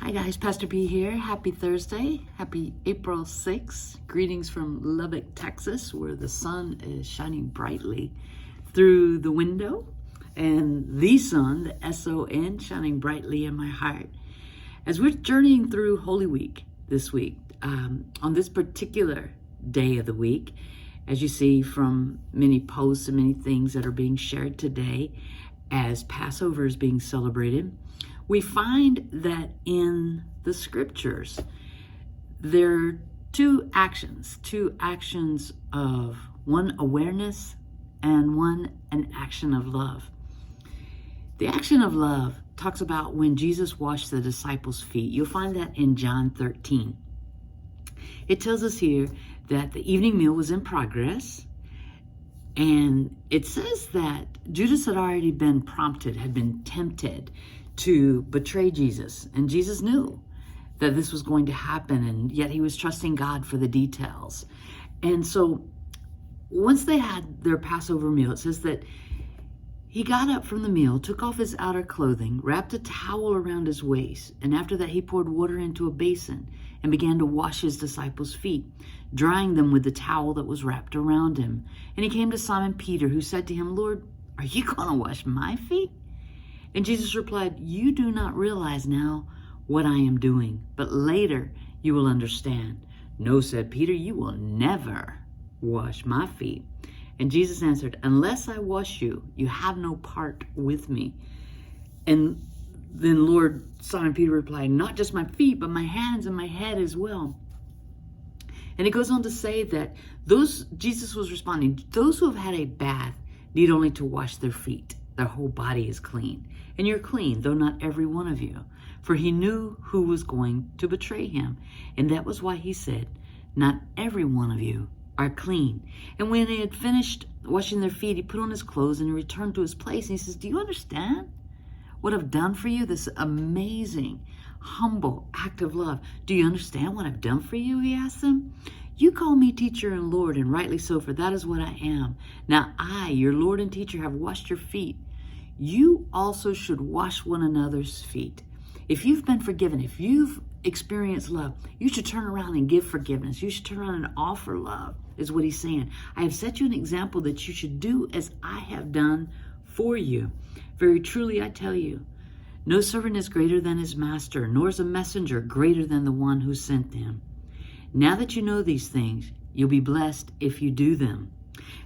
Hi guys, Pastor B here. Happy Thursday. Happy April 6th. Greetings from Lubbock, Texas, where the sun is shining brightly through the window. And the sun, the S-O-N, shining brightly in my heart. As we're journeying through Holy Week this week, on this particular day of the week, as you see from many posts and many things that are being shared today as Passover is being celebrated, we find that in the scriptures, there are two actions of one awareness and one an action of love. The action of love talks about when Jesus washed the disciples' feet. You'll find that in John 13. It tells us here that the evening meal was in progress, and it says that Judas had already been prompted, had been tempted to betray Jesus. And Jesus knew that this was going to happen, and yet he was trusting God for the details. And so once they had their Passover meal, it says that he got up from the meal, took off his outer clothing, wrapped a towel around his waist, and after that he poured water into a basin and began to wash his disciples' feet, drying them with the towel that was wrapped around him. And he came to Simon Peter, who said to him, "Lord, are you going to wash my feet?" And Jesus replied, "You do not realize now what I am doing, but later you will understand." "No," said Peter, "you will never wash my feet." And Jesus answered, "Unless I wash you, you have no part with me." And then Lord Simon Peter replied, "Not just my feet, but my hands and my head as well." And it goes on to say that Jesus was responding, those who have had a bath need only to wash their feet. Their whole body is clean. And you're clean, though not every one of you. For he knew who was going to betray him. And that was why he said, "Not every one of you are clean." And when they had finished washing their feet, he put on his clothes and he returned to his place. And he says, "Do you understand what I've done for you? This amazing, humble act of love. Do you understand what I've done for you?" He asked them. "You call me teacher and Lord, and rightly so, for that is what I am. Now I, your Lord and teacher, have washed your feet. You also should wash one another's feet. If you've been forgiven, if you've experienced love, you should turn around and give forgiveness. You should turn around and offer love," is what he's saying. "I have set you an example that you should do as I have done for you. Very truly, I tell you, no servant is greater than his master, nor is a messenger greater than the one who sent him. Now that you know these things, you'll be blessed if you do them."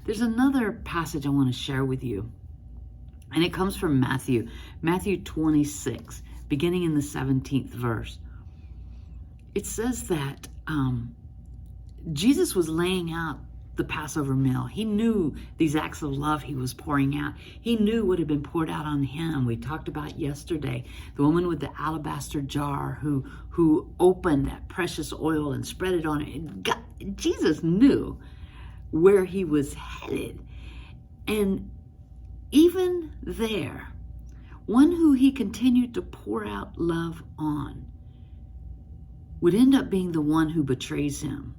There's another passage I want to share with you, and it comes from Matthew 26, beginning in the 17th verse. It says that Jesus was laying out the Passover meal. He knew these acts of love he was pouring out. He knew what had been poured out on him. We talked about yesterday the woman with the alabaster jar who opened that precious oil and spread it on it. Jesus knew where he was headed. And even there, one who he continued to pour out love on would end up being the one who betrays him.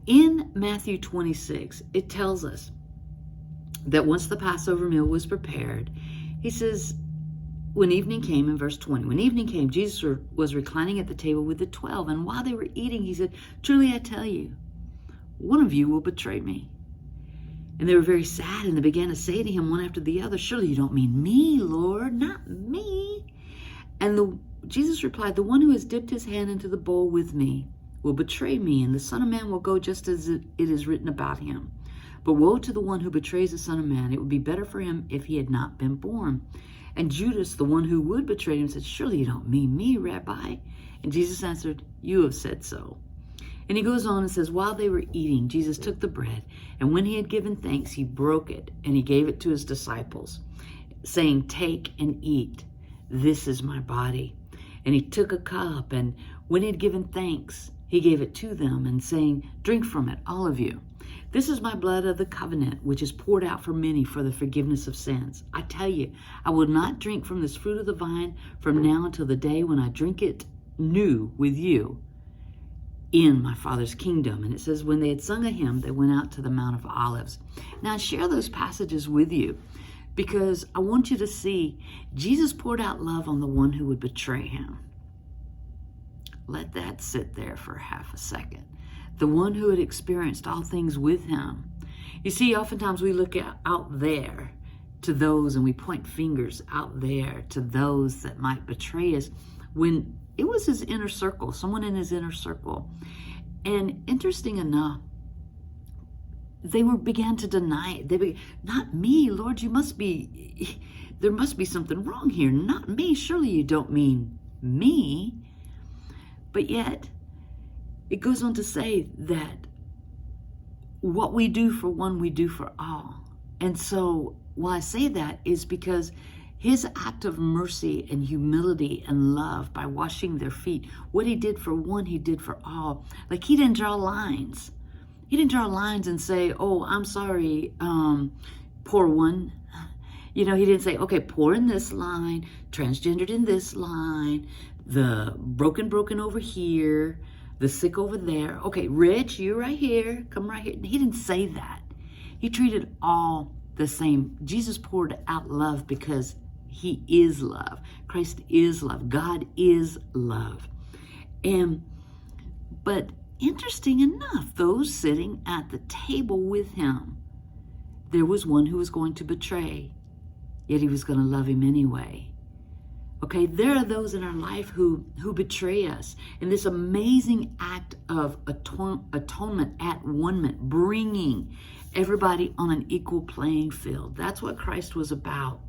In Matthew 26, it tells us that once the Passover meal was prepared, he says, when evening came, in verse 20, when evening came, Jesus was reclining at the table with the 12, and while they were eating, he said, "Truly I tell you, one of you will betray me." And they were very sad, and they began to say to him one after the other, "Surely you don't mean me, Lord, not me." And Jesus replied, "The one who has dipped his hand into the bowl with me will betray me, and the Son of Man will go just as it is written about him. But woe to the one who betrays the Son of Man. It would be better for him if he had not been born." And Judas, the one who would betray him, said, "Surely you don't mean me, Rabbi." And Jesus answered, "You have said so." And he goes on and says, while they were eating, Jesus took the bread, and when he had given thanks, he broke it, and he gave it to his disciples, saying, "Take and eat. This is my body." And he took a cup, and when he had given thanks, he gave it to them, and saying, "Drink from it, all of you. This is my blood of the covenant, which is poured out for many for the forgiveness of sins. I tell you, I will not drink from this fruit of the vine from now until the day when I drink it new with you in my Father's kingdom." And it says, when they had sung a hymn, they went out to the Mount of Olives. Now I share those passages with you because I want you to see Jesus poured out love on the one who would betray him. Let that sit there for half a second. The one who had experienced all things with him. You see, oftentimes we look out there to those and we point fingers out there to those that might betray us when it was his inner circle, someone in his inner circle. And interesting enough, they began to deny it. Not me, Lord, there must be something wrong here. Not me, surely you don't mean me. But yet, it goes on to say that what we do for one, we do for all. And so why I say that is because his act of mercy and humility and love by washing their feet, what he did for one, he did for all. Like, he didn't draw lines. He didn't draw lines and say, oh, I'm sorry, poor one. You know, he didn't say, okay, poor in this line, transgendered in this line, the broken over here, the sick over there. Okay, rich, you right here, come right here. He didn't say that. He treated all the same. Jesus poured out love because he is love. Christ is love. God is love. But interesting enough, those sitting at the table with him, there was one who was going to betray, yet he was going to love him anyway. Okay, there are those in our life who betray us. And this amazing act of atonement at one, bringing everybody on an equal playing field. That's what Christ was about.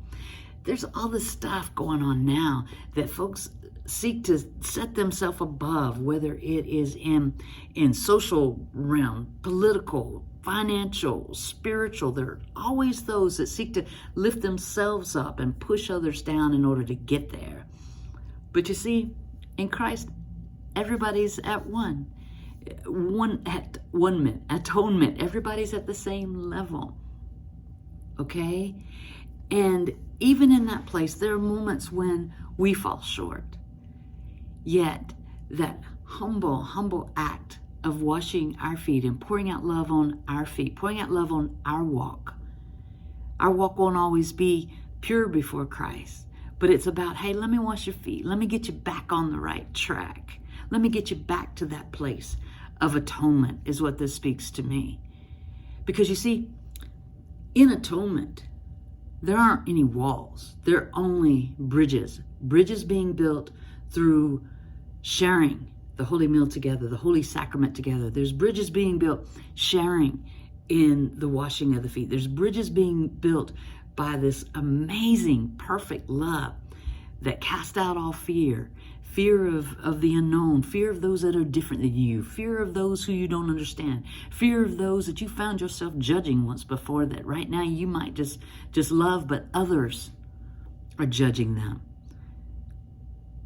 There's all this stuff going on now that folks seek to set themselves above, whether it is in social realm, political, financial, spiritual. There are always those that seek to lift themselves up and push others down in order to get there. But you see, in Christ, everybody's at one atonement. Everybody's at the same level. Okay? And even in that place, there are moments when we fall short. Yet, that humble act of washing our feet and pouring out love on our feet, pouring out love on our walk. Our walk won't always be pure before Christ, but it's about, hey, let me wash your feet. Let me get you back on the right track. Let me get you back to that place of atonement is what this speaks to me. Because you see, in atonement, there aren't any walls. There are only bridges. Bridges being built through sharing the holy meal together, the holy sacrament together. There's bridges being built, sharing in the washing of the feet. There's bridges being built by this amazing, perfect love that casts out all fear. Fear of the unknown, fear of those that are different than you, fear of those who you don't understand, fear of those that you found yourself judging once before that right now you might just love, but others are judging them.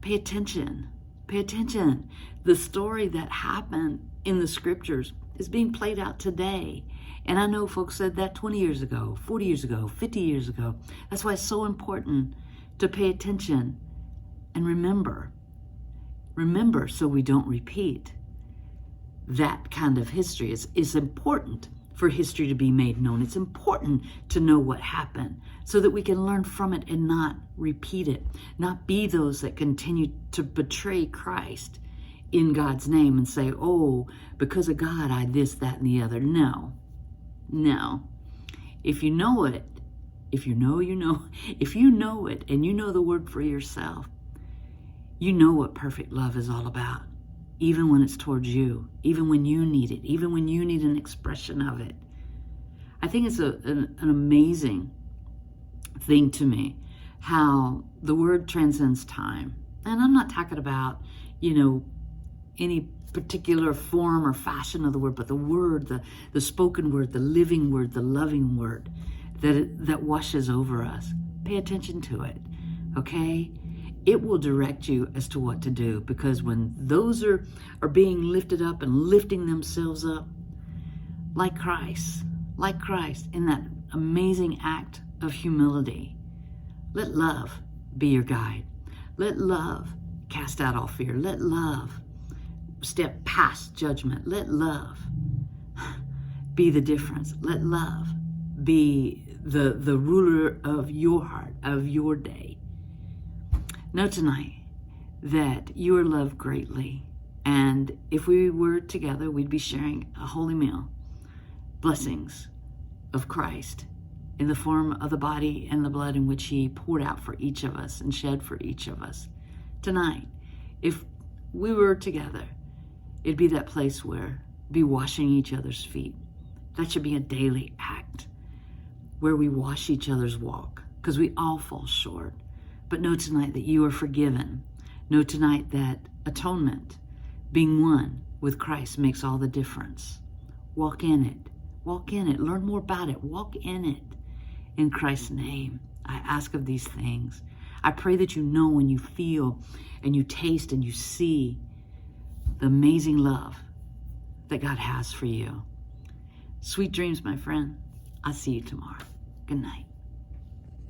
Pay attention. Pay attention. The story that happened in the scriptures is being played out today. And I know folks said that 20 years ago, 40 years ago, 50 years ago. That's why it's so important to pay attention and remember so we don't repeat that kind of history. It's important for history to be made known. It's important to know what happened so that we can learn from it and not repeat it, not be those that continue to betray Christ in God's name and say, oh, because of God, I this, that, and the other. No. If you know it, if you know it and you know the word for yourself, you know what perfect love is all about, even when it's towards you, even when you need it, even when you need an expression of it. I think it's an amazing thing to me how the word transcends time. And I'm not talking about, any particular form or fashion of the word, but the word, the spoken word, the living word, the loving word that washes over us. Pay attention to it, okay? It will direct you as to what to do, because when those are being lifted up and lifting themselves up, like Christ, in that amazing act of humility, let love be your guide. Let love cast out all fear. Let love step past judgment. Let love be the difference. Let love be the ruler of your heart, of your day. Know tonight that you are loved greatly. And if we were together, we'd be sharing a holy meal, blessings of Christ in the form of the body and the blood in which he poured out for each of us and shed for each of us. Tonight, if we were together, it'd be that place where be washing each other's feet. That should be a daily act where we wash each other's walk, because we all fall short. But know tonight that you are forgiven. Know tonight that atonement, being one with Christ, makes all the difference. Walk in it. Walk in it. Learn more about it. Walk in it. In Christ's name, I ask of these things. I pray that you know and you feel and you taste and you see the amazing love that God has for you. Sweet dreams, my friend. I'll see you tomorrow. Good night.